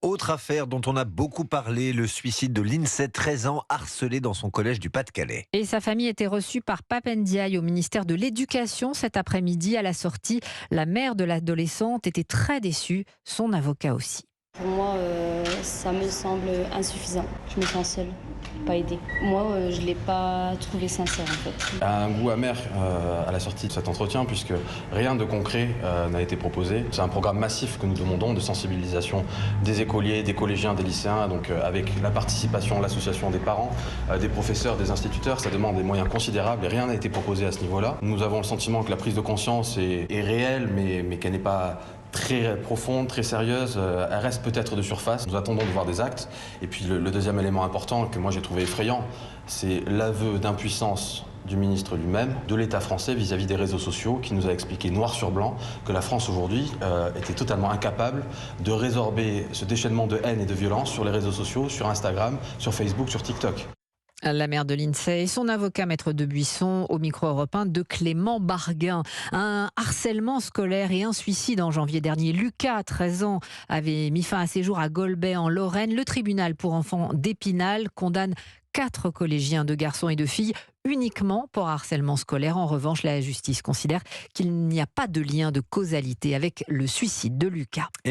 Autre affaire dont on a beaucoup parlé, le suicide de Lindsay, 13 ans, harcelée dans son collège du Pas-de-Calais. Et sa famille était reçue par Pape Ndiaye au ministère de l'Éducation cet après-midi. À la sortie, la mère de l'adolescente était très déçue, son avocat aussi. Pour moi, ça me semble insuffisant. Je me sens seule, pas aidée. Moi, je ne l'ai pas trouvé sincère en fait. Un goût amer à la sortie de cet entretien puisque rien de concret n'a été proposé. C'est un programme massif que nous demandons de sensibilisation des écoliers, des collégiens, des lycéens, donc avec la participation, l'association des parents, des professeurs, des instituteurs. Ça demande des moyens considérables et rien n'a été proposé à ce niveau-là. Nous avons le sentiment que la prise de conscience est réelle mais qu'elle n'est pas très profonde, très sérieuse, elle reste peut-être de surface. Nous attendons de voir des actes. Et puis le deuxième élément important que moi j'ai trouvé effrayant, c'est l'aveu d'impuissance du ministre lui-même, de l'État français vis-à-vis des réseaux sociaux, qui nous a expliqué noir sur blanc que la France aujourd'hui était totalement incapable de résorber ce déchaînement de haine et de violence sur les réseaux sociaux, sur Instagram, sur Facebook, sur TikTok. La mère de Lindsay et son avocat maître Debuisson au micro Europe 1 de Clément Barguin. Un harcèlement scolaire et un suicide en janvier dernier. Lucas, 13 ans, avait mis fin à ses jours à Golbet en Lorraine. Le tribunal pour enfants d'Épinal condamne 4 collégiens, 2 garçons et 2 filles, uniquement pour harcèlement scolaire. En revanche, la justice considère qu'il n'y a pas de lien de causalité avec le suicide de Lucas.